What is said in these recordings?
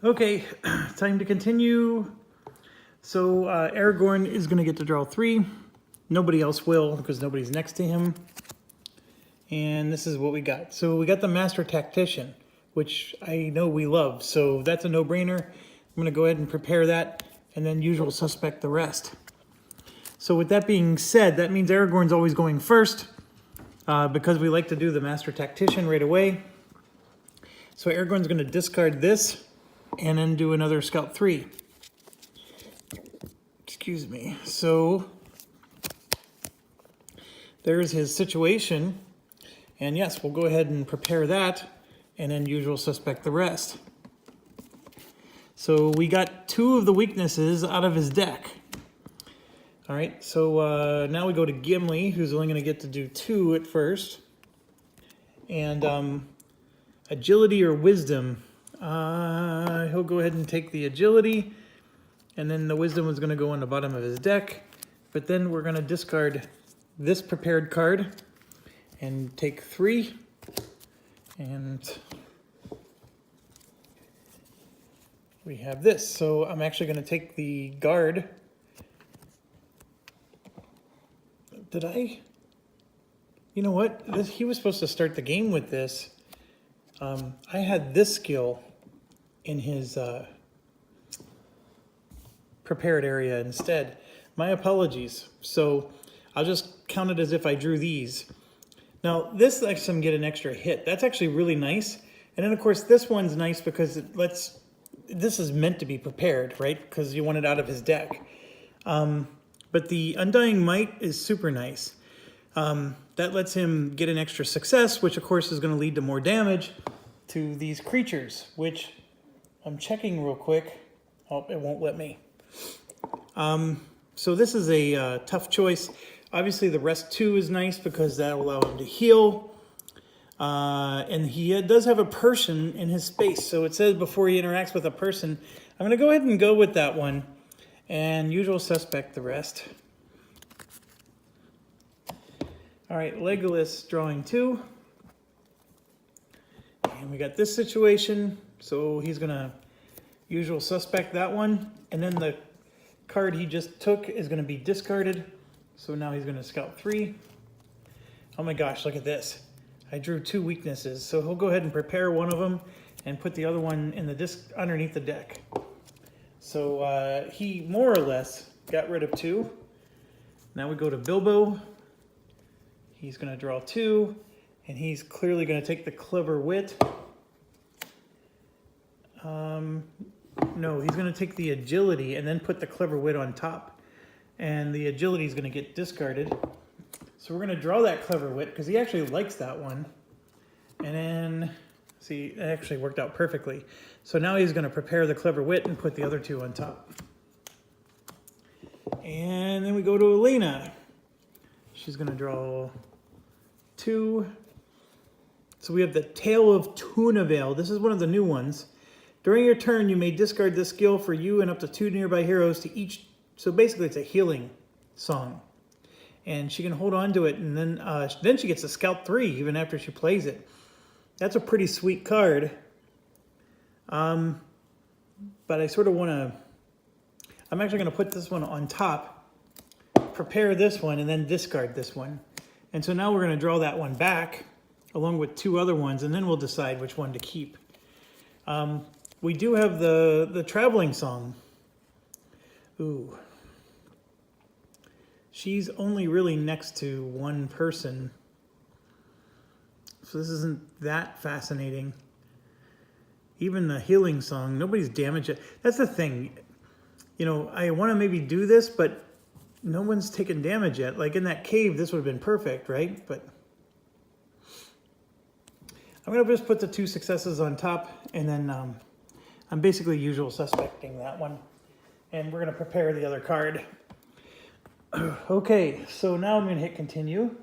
Okay, time to continue. So Aragorn is going to get to draw 3. Nobody else will because nobody's next to him. And this is what we got. So we got the Master Tactician, which I know we love. So that's a no-brainer. I'm going to go ahead and prepare that, and then usual suspect the rest. So with that being said, that means Aragorn's always going first because we like to do the Master Tactician right away. So Aragorn's going to discard this and then do another Scout 3. Excuse me. So there's his situation. And yes, we'll go ahead and prepare that and then usual suspect the rest. So we got 2 of the weaknesses out of his deck. All right, so now we go to Gimli, who's only going to get to do 2 at first. And agility or wisdom. He'll go ahead and take the agility, and then the wisdom is going to go on the bottom of his deck. But then we're going to discard this prepared card and take 3. And we have this. So I'm actually going to take the guard. Did I? You know what? He was supposed to start the game with this. I had this skill in his prepared area instead. My apologies. So I'll just count it as if I drew these. Now this lets him get an extra hit. That's actually really nice. And then of course this one's nice because this is meant to be prepared, right? Because you want it out of his deck. But the Undying Might is super nice. That lets him get an extra success, which of course is going to lead to more damage to these creatures, which I'm checking real quick. Oh, it won't let me. So this is a tough choice. Obviously the rest 2 is nice because that'll allow him to heal. And he does have a person in his space. So it says before he interacts with a person. I'm going to go ahead and go with that one. And usual suspect the rest. All right, Legolas drawing 2. And we got this situation. So he's going to usual suspect that one. And then the card he just took is going to be discarded. So now he's going to Scout 3. Oh my gosh, look at this. I drew 2 weaknesses. So he'll go ahead and prepare one of them and put the other one in the disc underneath the deck. So he more or less got rid of 2. Now we go to Bilbo. He's going to draw 2, and he's clearly going to take the Clever Wit. No, he's going to take the Agility and then put the Clever Wit on top. And the Agility is going to get discarded. So we're going to draw that Clever Wit because he actually likes that one. And then, see, it actually worked out perfectly. So now he's going to prepare the Clever Wit and put the other 2 on top. And then we go to Elena. She's going to draw 2. So we have the Tale of Tunavale. This is one of the new ones. During your turn, you may discard this skill for you and up to 2 nearby heroes to each. So basically, it's a healing song. And she can hold on to it, and then she gets to Scout 3 even after she plays it. That's a pretty sweet card. But I sort of want to... I'm actually going to put this one on top, prepare this one, and then discard this one. And so now we're going to draw that one back, along with 2 other ones, and then we'll decide which one to keep. We do have the traveling song. Ooh. She's only really next to one person. So this isn't that fascinating. Even the healing song, nobody's damaged it. That's the thing. You know, I want to maybe do this, but no one's taken damage yet. Like in that cave, this would have been perfect, right? But I'm going to just put the 2 successes on top, and then I'm basically usual suspecting that one. And we're going to prepare the other card. Okay, so now I'm going to hit continue.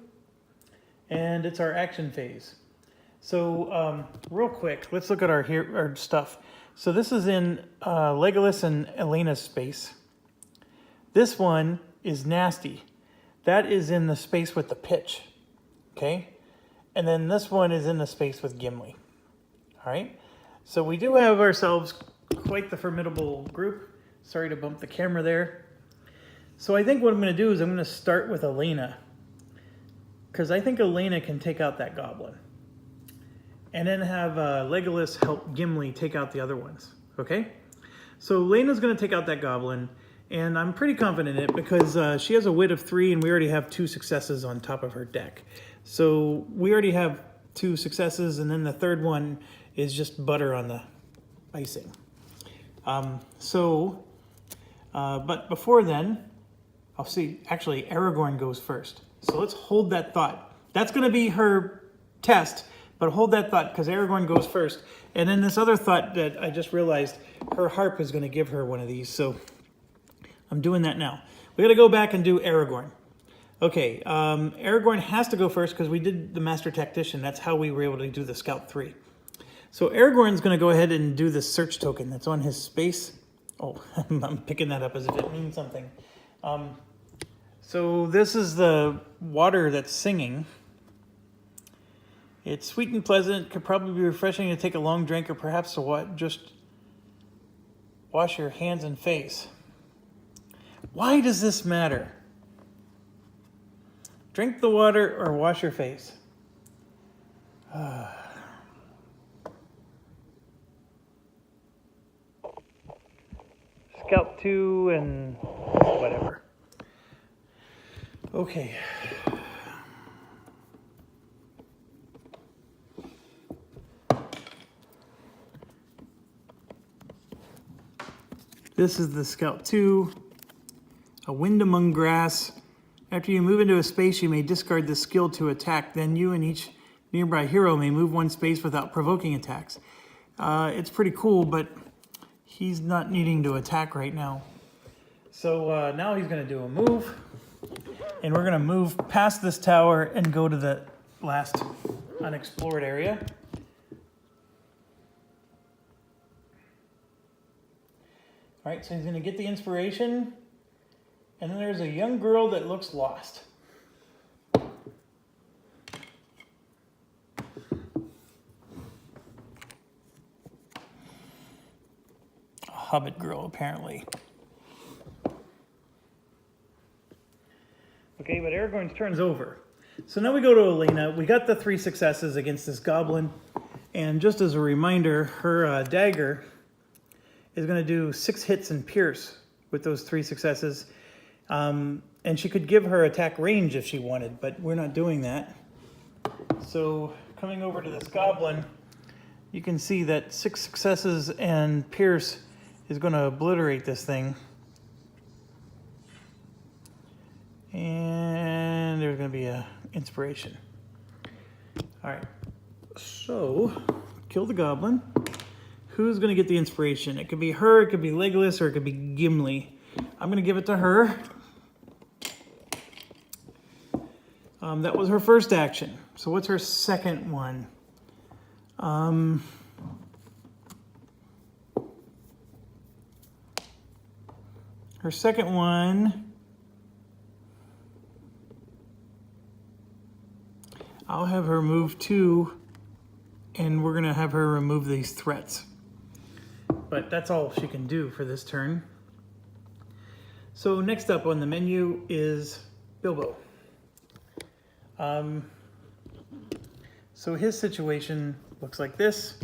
And it's our action phase. So real quick, let's look at our stuff. So this is in Legolas and Elena's space. This one is nasty. That is in the space with the pitch. Okay? And then this one is in the space with Gimli. All right? So we do have ourselves quite the formidable group. Sorry to bump the camera there. So I think what I'm going to do is I'm going to start with Elena, because I think Elena can take out that goblin. And then have Legolas help Gimli take out the other ones, okay? So Elena's going to take out that goblin, and I'm pretty confident in it because she has a wit of 3 and we already have 2 successes on top of her deck. So we already have 2 successes, and then the third one is just butter on the icing. But before then, I'll see, actually Aragorn goes first. So let's hold that thought. That's going to be her test, but hold that thought because Aragorn goes first. And then this other thought that I just realized, her harp is going to give her one of these. So I'm doing that now. We got to go back and do Aragorn. Okay, Aragorn has to go first because we did the Master Tactician. That's how we were able to do the Scout 3. So Aragorn's going to go ahead and do the search token that's on his space. Oh, I'm picking that up as if it means something. So this is the water that's singing. It's sweet and pleasant, could probably be refreshing to take a long drink or perhaps to just wash your hands and face. Why does this matter? Drink the water or wash your face. Scout 2 and whatever. Okay. This is the Scout 2. A wind among grass. After you move into a space, you may discard the skill to attack. Then you and each nearby hero may move one space without provoking attacks. It's pretty cool, but he's not needing to attack right now. So now he's going to do a move. And we're going to move past this tower and go to the last unexplored area. All right, so he's going to get the inspiration. And then there's a young girl that looks lost. A hobbit girl, apparently. Okay, but Aragorn's turn's over. So now we go to Elena. We got the 3 successes against this goblin. And just as a reminder, her dagger is going to do 6 hits and pierce with those 3 successes. And she could give her attack range if she wanted, but we're not doing that. So coming over to this goblin, you can see that 6 successes and pierce is going to obliterate this thing. And there's going to be a inspiration. All right, so kill the goblin. Who's going to get the inspiration? It could be her, it could be Legolas, or it could be Gimli. I'm going to give it to her. That was her first action. So what's her second one? Her second one, I'll have her move 2, and we're going to have her remove these threats. But that's all she can do for this turn. So next up on the menu is Bilbo. So his situation looks like this.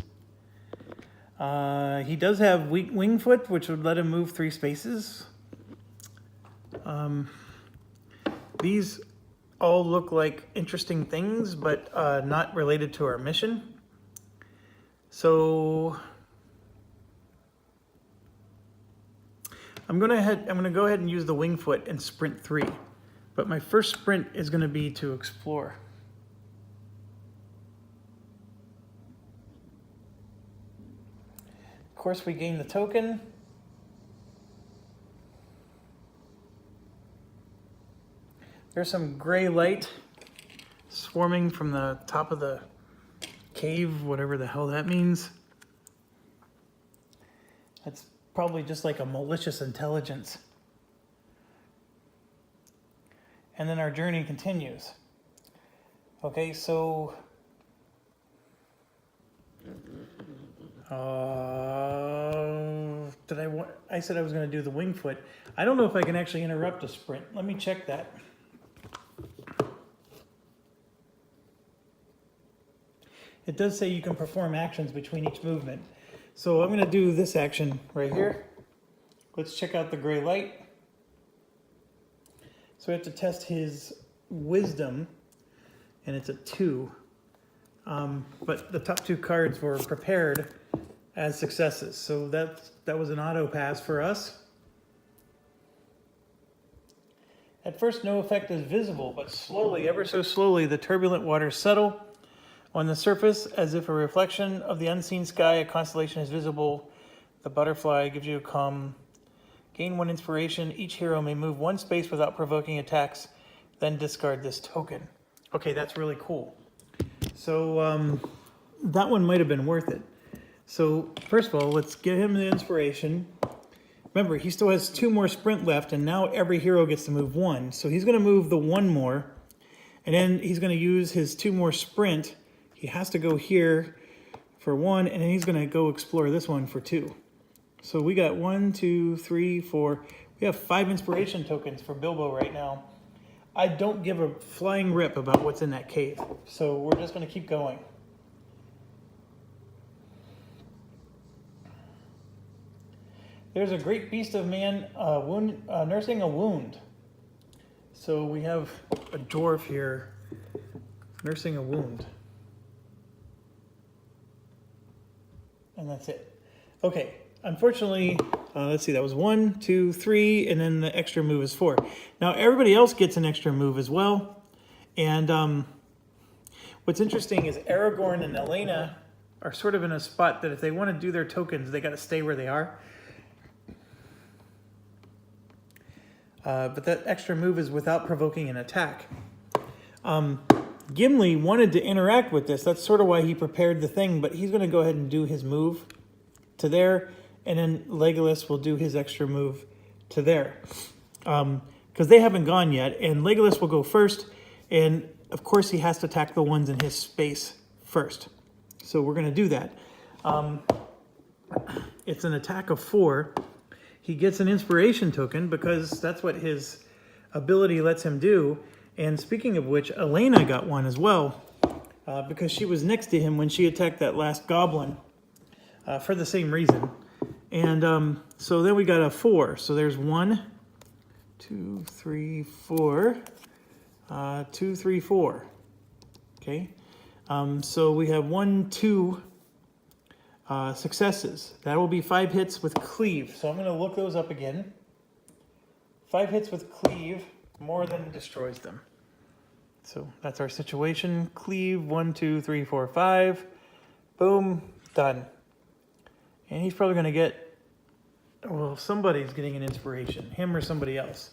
He does have weak wing foot, which would let him move 3 spaces. These all look like interesting things, but not related to our mission. So I'm gonna go ahead and use the wing foot and sprint 3. But my first sprint is going to be to explore. Of course, we gain the token. There's some gray light swarming from the top of the cave, whatever the hell that means. That's probably just like a malicious intelligence. And then our journey continues. Okay, so I said I was going to do the wing foot. I don't know if I can actually interrupt a sprint. Let me check that. It does say you can perform actions between each movement. So I'm going to do this action right here. Let's check out the gray light. So we have to test his wisdom, and it's a 2. But the top 2 cards were prepared as successes. So that was an auto pass for us. At first, no effect is visible, but slowly, ever so slowly, the turbulent waters settle on the surface as if a reflection of the unseen sky. A constellation is visible. The butterfly gives you a calm. Gain 1 inspiration. Each hero may move 1 space without provoking attacks, then discard this token. Okay, that's really cool. So that one might have been worth it. So first of all, let's give him the inspiration. Remember, he still has 2 more sprint left, and now every hero gets to move 1. So he's going to move the 1 more, and then he's going to use his 2 more sprint. He has to go here for 1, and then he's going to go explore this one for 2. So we got 1, 2, 3, 4. We have 5 inspiration tokens for Bilbo right now. I don't give a flying rip about what's in that cave. So we're just going to keep going. There's a great beast of man nursing a wound. So we have a dwarf here nursing a wound. And that's it. Okay, unfortunately, let's see, that was 1, 2, 3, and then the extra move is 4. Now everybody else gets an extra move as well. And what's interesting is Aragorn and Elena are sort of in a spot that if they want to do their tokens, they got to stay where they are. But that extra move is without provoking an attack. Gimli wanted to interact with this. That's sort of why he prepared the thing, but he's going to go ahead and do his move to there, and then Legolas will do his extra move to there. Because they haven't gone yet, and Legolas will go first, and of course he has to attack the ones in his space first. So we're going to do that. It's an attack of 4. He gets an inspiration token because that's what his ability lets him do. And speaking of which, Elena got one as well because she was next to him when she attacked that last goblin for the same reason. And so then we got a 4. So there's 1, 2, 3, 4, 2, 3, 4. Okay. So we have 1, 2 successes. That will be 5 hits with cleave. So I'm going to look those up again. 5 hits with cleave more than destroys them. So that's our situation. Cleave, 1, 2, 3, 4, 5. Boom, done. And he's probably going to get, well, somebody's getting an inspiration, him or somebody else.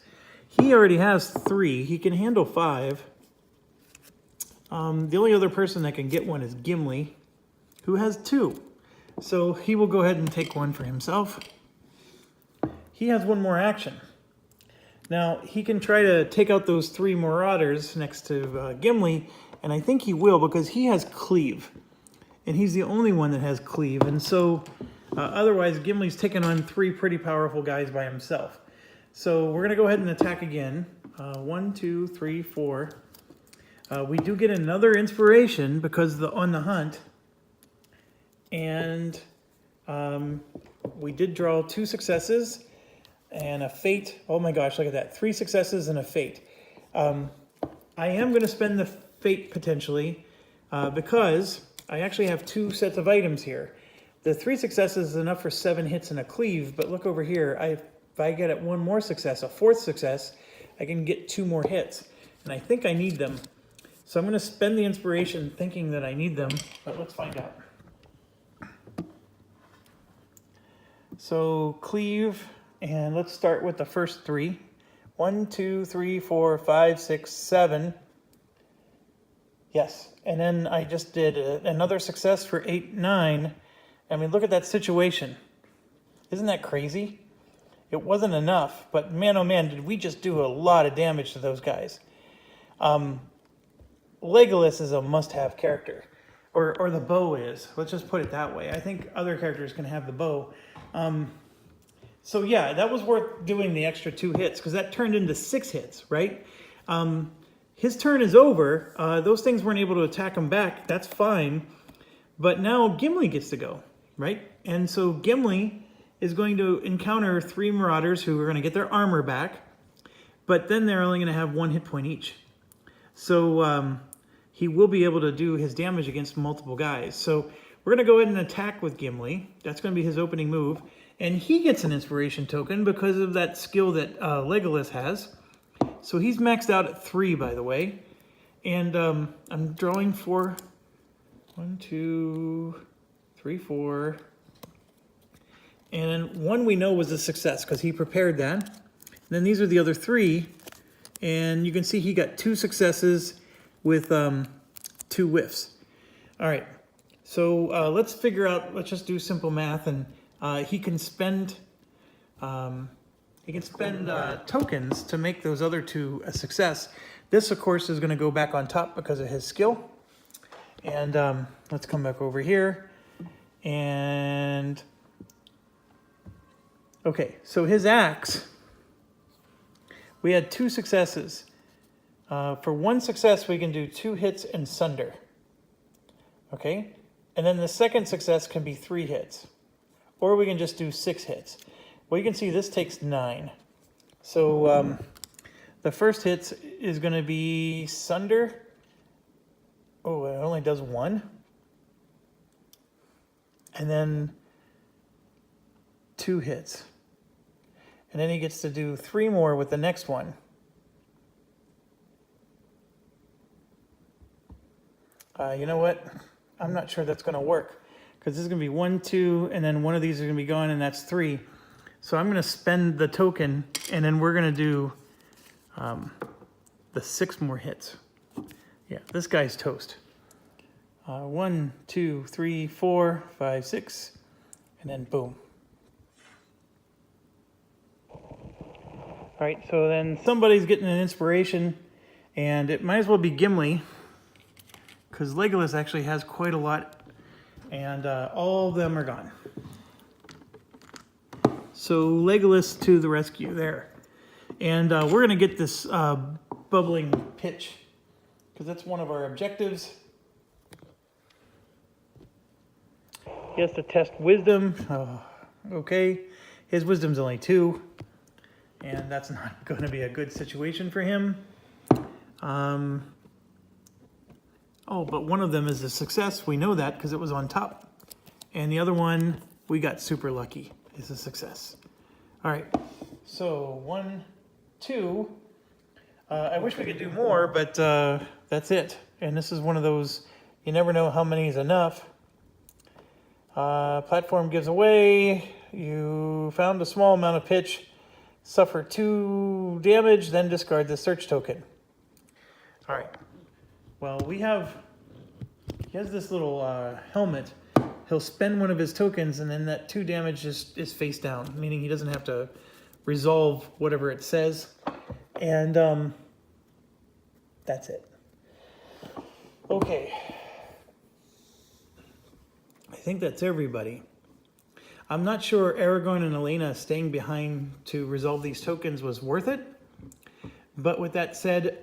He already has 3. He can handle 5. The only other person that can get one is Gimli, who has 2. So he will go ahead and take 1 for himself. He has 1 more action. Now, he can try to take out those 3 marauders next to Gimli, and I think he will because he has cleave. And he's the only one that has cleave. And so, otherwise, Gimli's taking on 3 pretty powerful guys by himself. So we're going to go ahead and attack again. 1, 2, 3, 4. We do get another inspiration because on the hunt. And we did draw 2 successes and a fate. Oh my gosh, look at that. 3 successes and a fate. I am going to spend the fate potentially because I actually have 2 sets of items here. The 3 successes is enough for 7 hits and a cleave, but look over here. If I get 1 more success, a 4th success, I can get 2 more hits. And I think I need them. So I'm going to spend the inspiration thinking that I need them, but let's find out. So cleave, and let's start with the first 3. 1, 2, 3, 4, 5, 6, 7. Yes, and then I just did another success for 8, 9. I mean, look at that situation. Isn't that crazy? It wasn't enough, but man, oh man, did we just do a lot of damage to those guys. Legolas is a must-have character, or the bow is. Let's just put it that way. I think other characters can have the bow. So yeah, that was worth doing the extra 2 hits because that turned into 6 hits, right? His turn is over. Those things weren't able to attack him back. That's fine. But now Gimli gets to go, right? And so Gimli is going to encounter 3 Marauders who are going to get their armor back. But then they're only going to have 1 hit point each. So he will be able to do his damage against multiple guys. So we're going to go ahead and attack with Gimli. That's going to be his opening move. And he gets an inspiration token because of that skill that Legolas has. So he's maxed out at 3, by the way. And I'm drawing for 1, 2, 3, 4. And 1 we know was a success because he prepared that. And then these are the other 3. And you can see he got 2 successes with 2 whiffs. All right. So let's figure out, let's just do simple math. And he can spend tokens to make those other 2 a success. This, of course, is going to go back on top because of his skill. And let's come back over here. And okay, so his axe, we had 2 successes. For 1 success, we can do 2 hits and sunder. Okay, and then the second success can be 3 hits. Or we can just do 6 hits. Well, you can see this takes 9. So the first hit is going to be Sunder. Oh, it only does 1. And then 2 hits. And then he gets to do 3 more with the next one. You know what? I'm not sure that's going to work. Because this is going to be 1, 2, and then one of these is going to be gone, and that's 3. So I'm going to spend the token, and then we're going to do the 6 more hits. Yeah, this guy's toast. 1, 2, 3, 4, 5, 6, and then boom. All right, so then somebody's getting an inspiration, and it might as well be Gimli, because Legolas actually has quite a lot. And all of them are gone. So Legolas to the rescue there. And we're going to get this bubbling pitch, because that's one of our objectives. He has to test wisdom. Okay. His wisdom's only 2. And that's not going to be a good situation for him. Oh, but one of them is a success. We know that because it was on top. And the other one, we got super lucky, is a success. All right, so 1, 2. I wish we could do more, but that's it. And this is one of those, you never know how many is enough. Platform gives away. You found a small amount of pitch. Suffer 2 damage, then discard the search token. All right. Well, he has this little helmet. He'll spend one of his tokens, and then that 2 damage is face down, meaning he doesn't have to resolve whatever it says. And that's it. Okay. I think that's everybody. I'm not sure Aragorn and Elena staying behind to resolve these tokens was worth it. But with that said,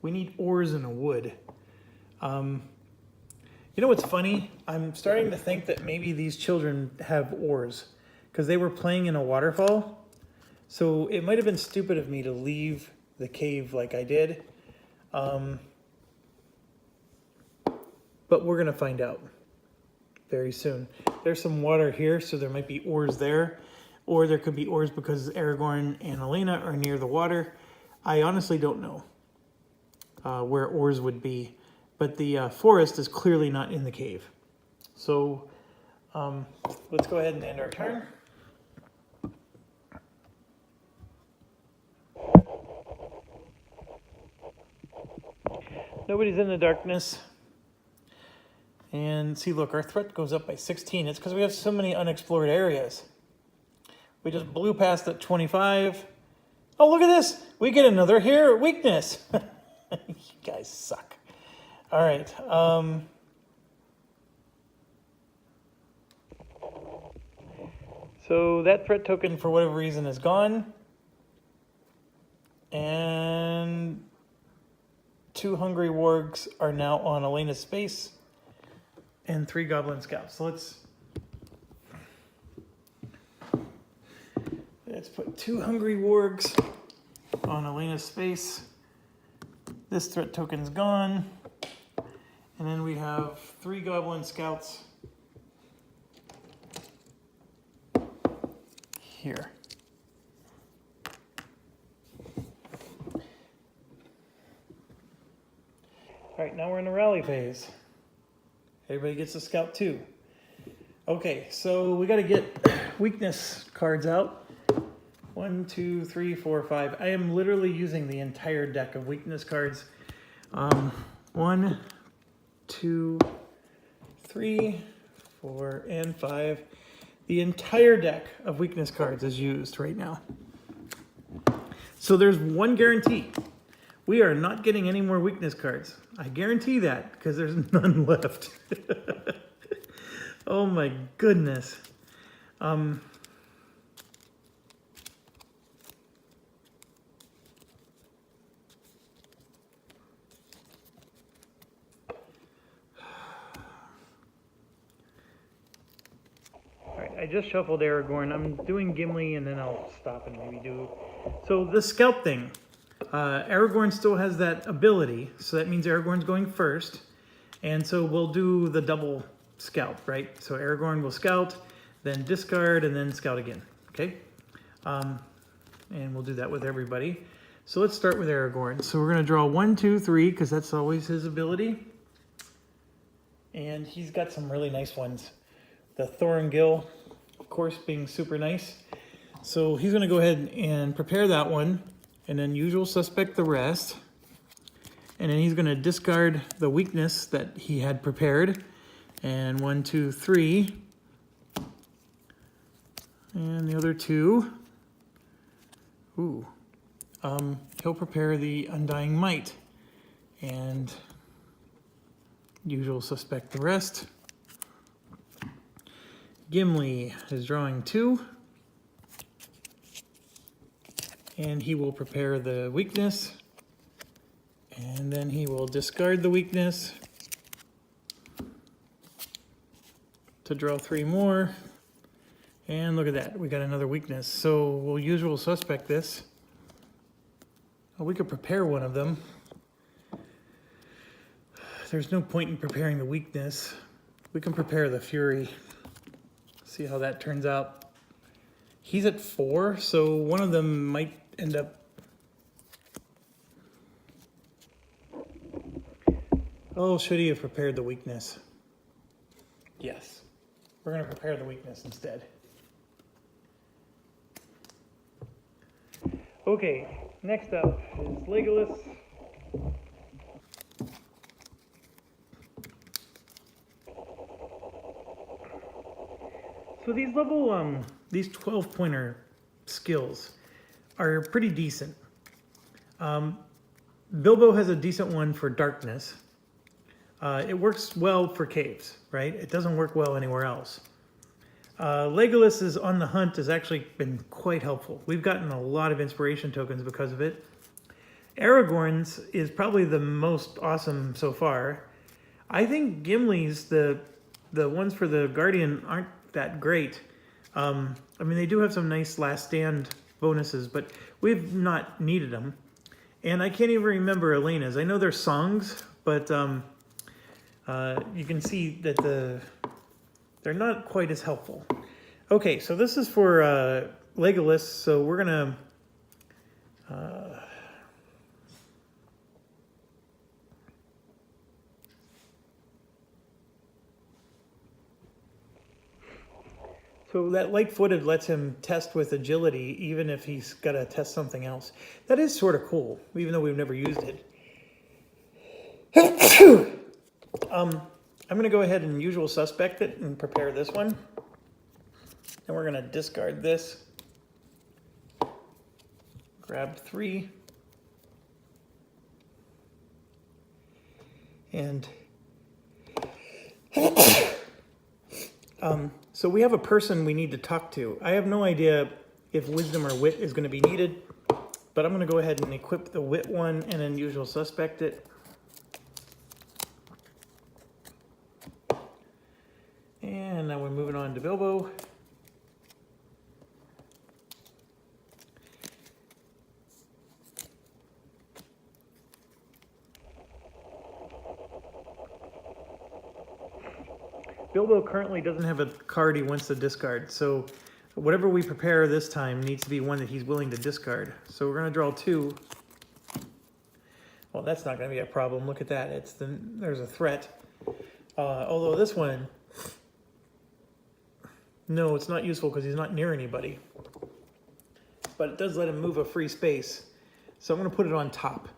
we need ores and a wood. You know what's funny? I'm starting to think that maybe these children have oars because they were playing in a waterfall. So it might have been stupid of me to leave the cave like I did. But we're going to find out very soon. There's some water here, so there might be oars there. Or there could be oars because Aragorn and Elena are near the water. I honestly don't know where oars would be. But the forest is clearly not in the cave. So let's go ahead and end our turn. Nobody's in the darkness. And see, look, our threat goes up by 16. It's because we have so many unexplored areas. We just blew past at 25. Oh, look at this. We get another here weakness. You guys suck. All right. So that threat token, for whatever reason, is gone. And 2 hungry wargs are now on Elena's space. And 3 goblin scouts. So let's put 2 hungry wargs on Elena's space. This threat token's gone. And then we have 3 goblin scouts here. All right, now we're in the rally phase. Everybody gets a scout too. Okay, so we got to get weakness cards out. 1, 2, 3, 4, 5. I am literally using the entire deck of weakness cards. 1, 2, 3, 4, and 5. The entire deck of weakness cards is used right now. So there's one guarantee. We are not getting any more weakness cards. I guarantee that because there's none left. Oh my goodness. I just shuffled Aragorn. I'm doing Gimli and then I'll stop and maybe do... So the scout thing. Aragorn still has that ability, so that means Aragorn's going first. And so we'll do the double scout, right? So Aragorn will scout, then discard, and then scout again, okay? And we'll do that with everybody. So let's start with Aragorn. So we're going to draw 1, 2, 3, because that's always his ability. And he's got some really nice ones. The Thorngill, of course, being super nice. So he's going to go ahead and prepare that one, and then usual suspect the rest. And then he's going to discard the weakness that he had prepared. And 1, 2, 3. And the other 2. Ooh. He'll prepare the Undying Might. And usual suspect the rest. Gimli is drawing 2. And he will prepare the weakness. And then he will discard the weakness to draw 3 more. And look at that, we got another weakness. So we'll usual suspect this. Oh, we could prepare one of them. There's no point in preparing the weakness. We can prepare the Fury. See how that turns out. He's at 4, so one of them might end up... Oh, should he have prepared the weakness? Yes. We're going to prepare the weakness instead. Okay, next up is Legolas. So these these 12-pointer skills are pretty decent. Bilbo has a decent one for darkness. It works well for caves, right? It doesn't work well anywhere else. Legolas's On the Hunt has actually been quite helpful. We've gotten a lot of inspiration tokens because of it. Aragorn's is probably the most awesome so far. I think Gimli's, the ones for the Guardian aren't that great. I mean, they do have some nice Last Stand bonuses, but we've not needed them. And I can't even remember Elena's. I know they're songs, but you can see that they're not quite as helpful. Okay, so this is for Legolas, so we're gonna so that light-footed lets him test with agility, even if he's got to test something else. That is sort of cool, even though we've never used it. I'm going to go ahead and usual suspect it and prepare this one. And we're going to discard this. Grab 3. So So we have a person we need to talk to. I have no idea if wisdom or wit is going to be needed, but I'm going to go ahead and equip the wit one and then usual suspect it. And now we're moving on to Bilbo. Bilbo currently doesn't have a card he wants to discard, so whatever we prepare this time needs to be one that he's willing to discard. So we're going to draw 2. Well, that's not going to be a problem. Look at that. There's a threat. Although this one, no, it's not useful because he's not near anybody. But it does let him move a free space. So I'm going to put it on top.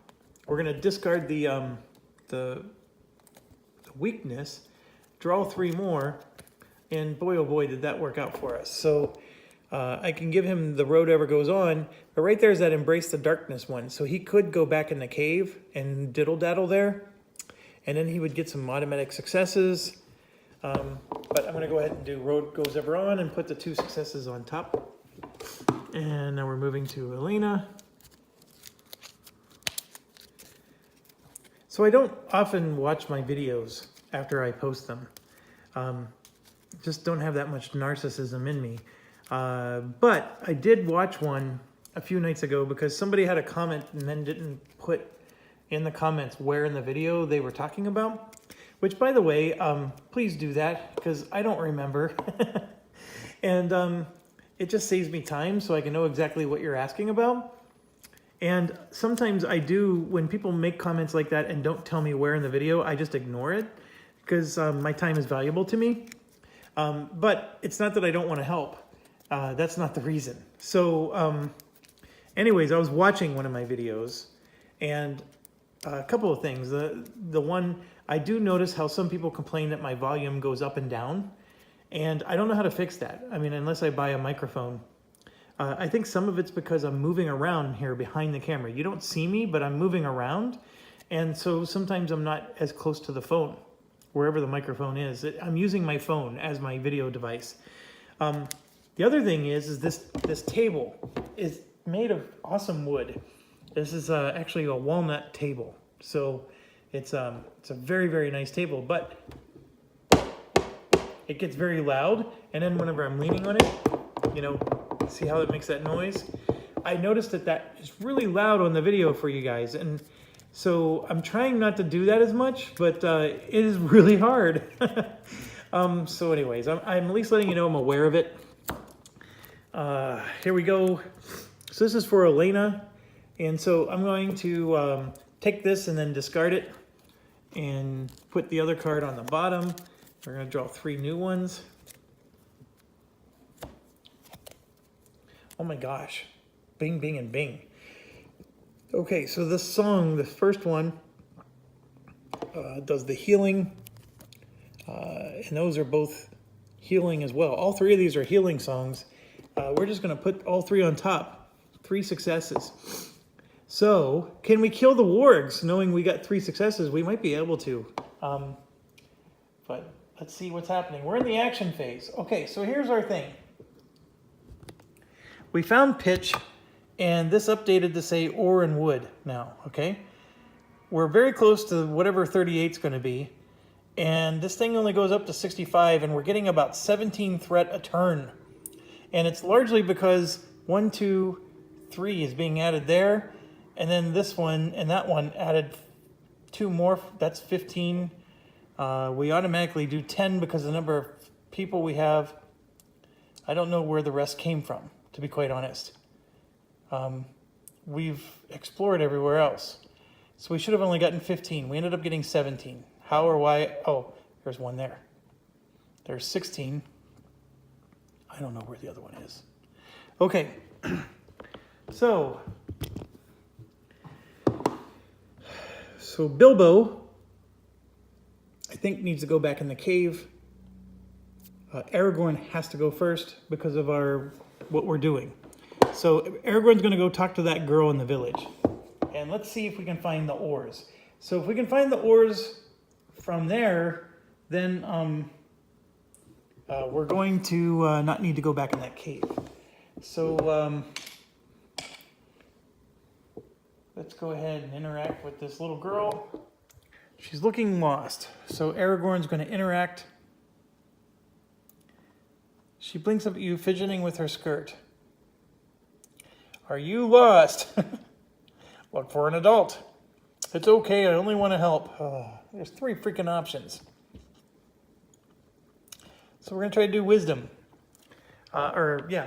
We're going to discard the weakness, draw 3 more, and boy, oh boy, did that work out for us. So I can give him the road ever goes on, but right there's that embrace the darkness one. So he could go back in the cave and diddle-daddle there, and then he would get some automatic successes. But I'm going to go ahead and do road goes ever on and put the 2 successes on top. And now we're moving to Elena. So I don't often watch my videos after I post them. Just don't have that much narcissism in me. But I did watch one a few nights ago because somebody had a comment and then didn't put in the comments where in the video they were talking about. Which, by the way, please do that because I don't remember. And it just saves me time so I can know exactly what you're asking about. And sometimes I do, when people make comments like that and don't tell me where in the video, I just ignore it because my time is valuable to me. But it's not that I don't want to help. That's not the reason. So anyways, I was watching one of my videos and a couple of things. The one, I do notice how some people complain that my volume goes up and down. And I don't know how to fix that. I mean, unless I buy a microphone. I think some of it's because I'm moving around here behind the camera. You don't see me, but I'm moving around. And so sometimes I'm not as close to the phone, wherever the microphone is. I'm using my phone as my video device. The other thing is this table is made of awesome wood. This is actually a walnut table. So it's a very, very nice table, but it gets very loud. And then whenever I'm leaning on it, you know, see how it makes that noise? I noticed that is really loud on the video for you guys. And so I'm trying not to do that as much, but it is really hard. So anyways, I'm at least letting you know I'm aware of it. Here we go. So this is for Elena. And so I'm going to take this and then discard it and put the other card on the bottom. We're going to draw 3 new ones. Oh my gosh. Bing, bing, and bing. Okay, so this song, the first one, does the healing. And those are both healing as well. All 3 of these are healing songs. We're just going to put all 3 on top. 3 successes. So, can we kill the wargs? Knowing we got 3 successes, we might be able to. But let's see what's happening. We're in the action phase. Okay, so here's our thing. We found pitch, and this updated to say ore and wood now, okay? We're very close to whatever 38 is going to be, and this thing only goes up to 65, and we're getting about 17 threat a turn. And it's largely because 1, 2, 3 is being added there, and then this one and that one added 2 more. That's 15. We automatically do 10 because of the number of people we have. I don't know where the rest came from, to be quite honest. We've explored everywhere else. So we should have only gotten 15. We ended up getting 17. How or why? Oh, there's one there. There's 16. I don't know where the other one is. Okay. So Bilbo, I think, needs to go back in the cave. Aragorn has to go first because of what we're doing. So Aragorn's going to go talk to that girl in the village. And let's see if we can find the ores. So if we can find the ores from there, then we're going to not need to go back in that cave. So let's go ahead and interact with this little girl. She's looking lost. So Aragorn's going to interact. She blinks up at you, fidgeting with her skirt. Are you lost? Look for an adult. It's okay, I only want to help. There's 3 freaking options. So we're going to try to do wisdom.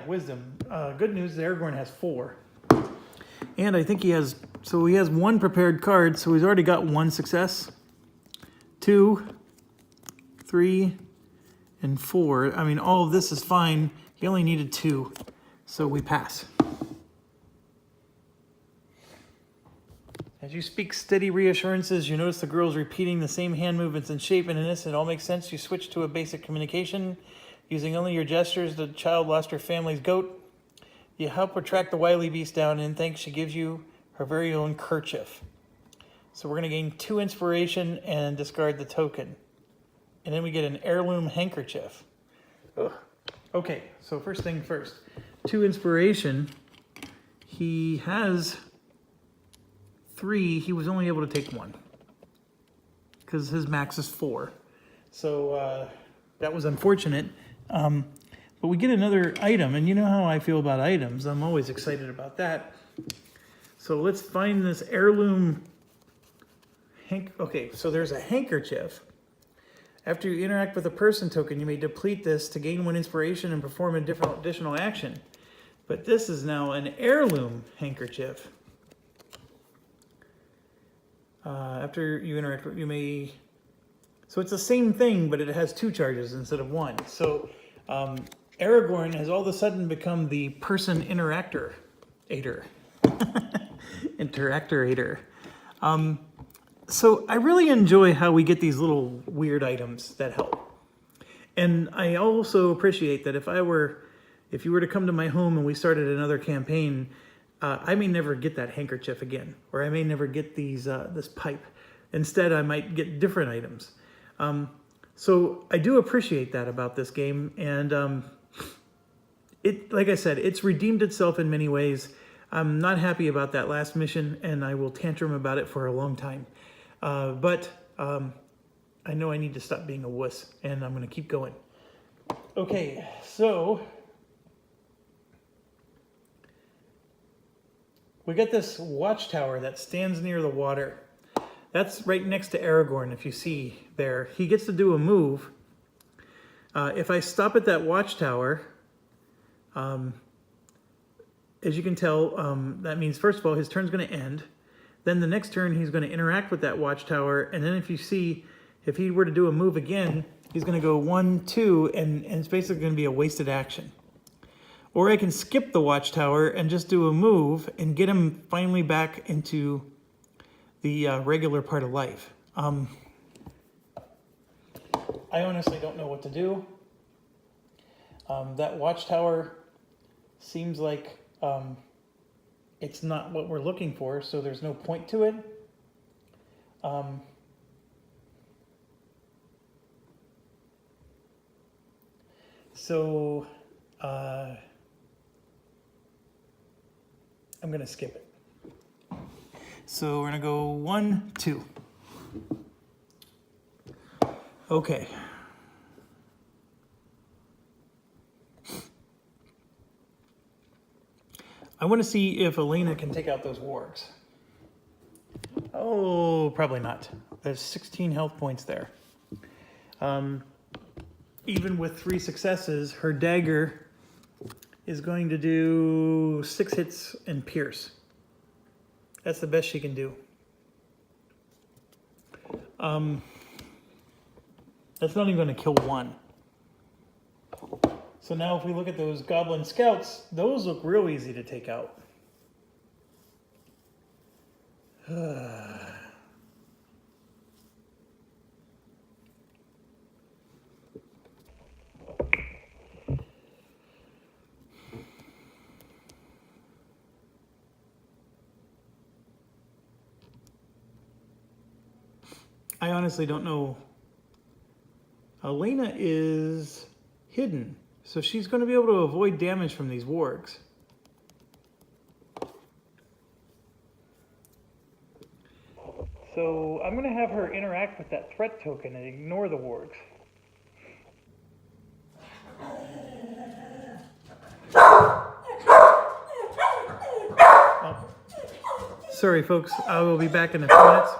Wisdom. Good news, Aragorn has 4. And I think he has 1 prepared card, so he's already got 1 success. 2, 3, and 4. I mean, all of this is fine. He only needed 2, so we pass. As you speak steady reassurances, you notice the girl's repeating the same hand movements and shape, and in this, it all makes sense. You switch to a basic communication. Using only your gestures, the child lost her family's goat. You help her track the wily beast down, and in thanks, she gives you her very own kerchief. So we're going to gain 2 inspiration and discard the token. And then we get an heirloom handkerchief. Ugh. Okay, so first thing first. 2 inspiration. He has 3. He was only able to take 1. Because his max is 4. So that was unfortunate. But we get another item, and you know how I feel about items. I'm always excited about that. So let's find this heirloom. Okay, so there's a handkerchief. After you interact with a person token, you may deplete this to gain 1 inspiration and perform a different additional action. But this is now an heirloom handkerchief. After you interact, you may... So it's the same thing, but it has 2 charges instead of 1. So Aragorn has all of a sudden become the person interactor-ator. Interactor-ator. So I really enjoy how we get these little weird items that help. And I also appreciate that if you were to come to my home and we started another campaign, I may never get that handkerchief again, or I may never get this pipe. Instead, I might get different items. So I do appreciate that about this game, and like I said, it's redeemed itself in many ways. I'm not happy about that last mission, and I will tantrum about it for a long time. But I know I need to stop being a wuss, and I'm going to keep going. Okay, so we got this watchtower that stands near the water. That's right next to Aragorn, if you see there. He gets to do a move. If I stop at that watchtower, as you can tell, that means, first of all, his turn's going to end. Then the next turn, he's going to interact with that watchtower. And then if you see, if he were to do a move again, he's going to go 1, 2, and it's basically going to be a wasted action. Or I can skip the watchtower and just do a move and get him finally back into the regular part of life. I honestly don't know what to do. That watchtower seems like it's not what we're looking for, so there's no point to it. I'm going to skip it. So we're going to go 1, 2. Okay. I want to see if Elena can take out those wargs. Oh, probably not. There's 16 health points there. Even with 3 successes, her dagger is going to do 6 hits and pierce. That's the best she can do. That's not even going to kill 1. So now if we look at those goblin scouts, those look real easy to take out. I honestly don't know. Elena is hidden. So she's going to be able to avoid damage from these wargs. So I'm going to have her interact with that threat token and ignore the wargs. Oh. Sorry folks, I will be back in a few minutes.